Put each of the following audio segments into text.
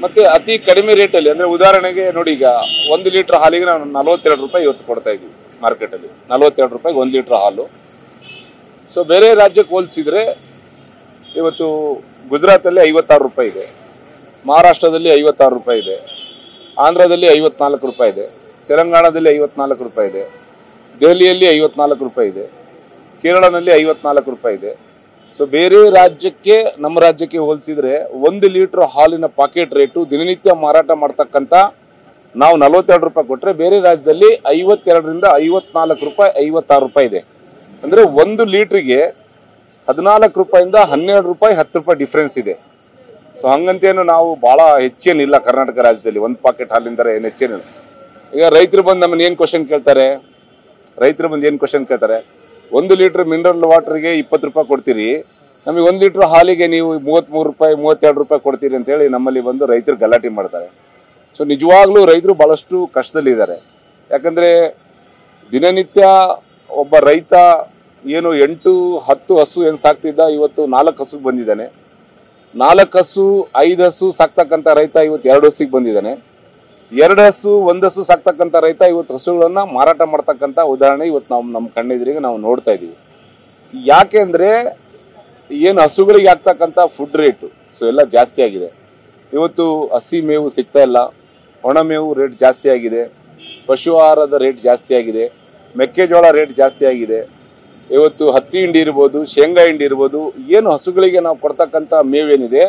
ಮತ್ತೆ ಅತಿ ಕಡಿಮೆ ರೇಟಲ್ಲಿ, ಅಂದರೆ ಉದಾಹರಣೆಗೆ ನೋಡಿ, ಈಗ 1 ಲೀಟರ್ ಹಾಲಿಗೆ ನಾವು 42 ರೂಪಾಯಿ ಇವತ್ತು ಕೊಡ್ತಾ ಇದ್ದೀವಿ ಮಾರ್ಕೆಟಲ್ಲಿ. 42 ರೂಪಾಯಿಗೆ 1 ಲೀಟರ್ ಹಾಲು. ಸೊ ಬೇರೆ ರಾಜ್ಯಕ್ಕೆ ಹೋಲಿಸಿದ್ರೆ ಇವತ್ತು ಗುಜರಾತಲ್ಲಿ 56 ರೂಪಾಯಿ ಇದೆ, ಮಹಾರಾಷ್ಟ್ರದಲ್ಲಿ 56 ರೂಪಾಯಿ ಇದೆ, ಆಂಧ್ರದಲ್ಲಿ 54 ರೂಪಾಯಿ ಇದೆ, ತೆಲಂಗಾಣದಲ್ಲಿ 54 ರೂಪಾಯಿ ಇದೆ, ದೆಹಲಿಯಲ್ಲಿ 54 ರೂಪಾಯಿ ಇದೆ, ಕೇರಳನಲ್ಲಿ 54 ರೂಪಾಯಿ ಇದೆ. ಸೊ ಬೇರೆ ರಾಜ್ಯಕ್ಕೆ ನಮ್ಮ ರಾಜ್ಯಕ್ಕೆ ಹೋಲಿಸಿದ್ರೆ 1 ಲೀಟರ್ ಹಾಲಿನ ಪಾಕೆಟ್ ರೇಟು ದಿನನಿತ್ಯ ಮಾರಾಟ ಮಾಡ್ತಕ್ಕಂಥ ನಾವು 42 ರೂಪಾಯಿ ಕೊಟ್ಟರೆ ಬೇರೆ ರಾಜ್ಯದಲ್ಲಿ 52ರಿಂದ 54 ರೂಪಾಯಿ 56 ರೂಪಾಯಿ ಇದೆ. ಅಂದರೆ 1 ಲೀಟ್ರಿಗೆ 14 ರೂಪಾಯಿಂದ 12 ರೂಪಾಯಿ 10 ರೂಪಾಯಿ ಡಿಫ್ರೆನ್ಸ್ ಇದೆ. ಸೊ ಹಂಗಂತೇನು ನಾವು ಭಾಳ ಹೆಚ್ಚೇನಿಲ್ಲ ಕರ್ನಾಟಕ ರಾಜ್ಯದಲ್ಲಿ 1 ಪಾಕೆಟ್ ಹಾಲಿಂದ ಏನು ಹೆಚ್ಚೇನಿಲ್ಲ. ಈಗ ರೈತರು ಬಂದು ನಮ್ಮನ್ನು ಏನು ಕ್ವಶನ್ ಕೇಳ್ತಾರೆ, 1 ಲೀಟರ್ ಮಿನರಲ್ ವಾಟರ್ಗೆ 20 ರೂಪಾಯಿ ಕೊಡ್ತೀರಿ, ನಮಗೆ 1 ಲೀಟರ್ ಹಾಲಿಗೆ ನೀವು 33 ರೂಪಾಯಿ 32 ರೂಪಾಯಿ ಕೊಡ್ತೀರಿ ಅಂತೇಳಿ ನಮ್ಮಲ್ಲಿ ಬಂದು ರೈತರು ಗಲಾಟೆ ಮಾಡ್ತಾರೆ. ಸೊ ನಿಜವಾಗ್ಲೂ ರೈತರು ಭಾಳಷ್ಟು ಕಷ್ಟದಲ್ಲಿದ್ದಾರೆ. ಯಾಕಂದರೆ ದಿನನಿತ್ಯ ಒಬ್ಬ ರೈತ ಏನು 8-10 ಹಸು ಏನು ಸಾಕ್ತಿದ್ದ, ಇವತ್ತು 4 ಹಸುಗೆ ಬಂದಿದ್ದಾನೆ. 4 ಹಸು 5 ಹಸು ಸಾಕ್ತಕ್ಕಂಥ ರೈತ ಇವತ್ತು 2 ಹಸುಗೆ ಬಂದಿದ್ದಾನೆ. 2 ಹಸು 1 ಹಸು ಸಾಕ್ತಕ್ಕಂಥ ರೈತ ಇವತ್ತು ಹಸುಗಳನ್ನು ಮಾರಾಟ ಮಾಡ್ತಕ್ಕಂಥ ಉದಾಹರಣೆ ಇವತ್ತು ನಾವು ನಮ್ಮ ಕಣ್ಣೆದುರಿಗೆ ನಾವು ನೋಡ್ತಾ ಇದ್ದೀವಿ. ಯಾಕೆ ಅಂದರೆ ಏನು ಹಸುಗಳಿಗೆ ಆಗ್ತಕ್ಕಂಥ ಫುಡ್ ರೇಟು ಸೊ ಎಲ್ಲ ಜಾಸ್ತಿ ಆಗಿದೆ. ಇವತ್ತು ಹಸಿ ಮೇವು ಸಿಗ್ತಾ ಇಲ್ಲ, ಒಣ ಮೇವು ರೇಟ್ ಜಾಸ್ತಿ ಆಗಿದೆ, ಪಶು ಆಹಾರದ ರೇಟ್ ಜಾಸ್ತಿ ಆಗಿದೆ, ಮೆಕ್ಕೆಜೋಳ ರೇಟ್ ಜಾಸ್ತಿ ಆಗಿದೆ, ಇವತ್ತು ಹತ್ತಿ ಹಿಂಡಿ ಇರ್ಬೋದು, ಶೇಂಗಾ ಹಿಂಡಿ ಇರ್ಬೋದು, ಏನು ಹಸುಗಳಿಗೆ ನಾವು ಕೊಡ್ತಕ್ಕಂಥ ಮೇವೇನಿದೆ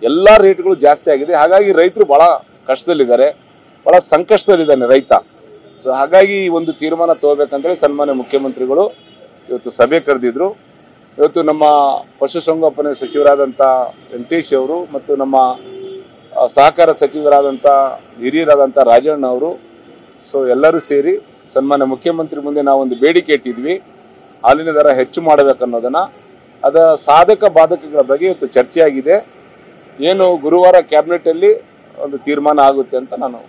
ಎಲ್ಲ ರೇಟ್ಗಳು ಜಾಸ್ತಿ ಆಗಿದೆ. ಹಾಗಾಗಿ ರೈತರು ಭಾಳ ಕಷ್ಟದಲ್ಲಿದ್ದಾರೆ, ಭಾಳ ಸಂಕಷ್ಟದಲ್ಲಿದ್ದಾನೆ ರೈತ. ಸೊ ಹಾಗಾಗಿ ಈ ಒಂದು ತೀರ್ಮಾನ ತಗೋಬೇಕಂತೇಳಿ ಸನ್ಮಾನ್ಯ ಮುಖ್ಯಮಂತ್ರಿಗಳು ಇವತ್ತು ಸಭೆ ಕರೆದಿದ್ರು. ಇವತ್ತು ನಮ್ಮ ಪಶುಸಂಗೋಪನೆ ಸಚಿವರಾದಂಥ ವೆಂಕಟೇಶ್ ಅವರು ಮತ್ತು ನಮ್ಮ ಸಹಕಾರ ಸಚಿವರಾದಂಥ ಹಿರಿಯರಾದಂಥ ರಾಜಣ್ಣ ಅವರು, ಸೊ ಎಲ್ಲರೂ ಸೇರಿ ಸನ್ಮಾನ್ಯ ಮುಖ್ಯಮಂತ್ರಿ ಮುಂದೆ ನಾವೊಂದು ಬೇಡಿಕೆ ಇಟ್ಟಿದ್ವಿ, ಹಾಲಿನ ದರ ಹೆಚ್ಚು ಮಾಡಬೇಕನ್ನೋದನ್ನು. ಅದರ ಸಾಧಕ ಬಾಧಕಗಳ ಬಗ್ಗೆ ಇವತ್ತು ಚರ್ಚೆ ಆಗಿದೆ. ಏನು ಗುರುವಾರ ಕ್ಯಾಬಿನೆಟಲ್ಲಿ ಒಂದು ತೀರ್ಮಾನ ಆಗುತ್ತೆ ಅಂತ ನಾನು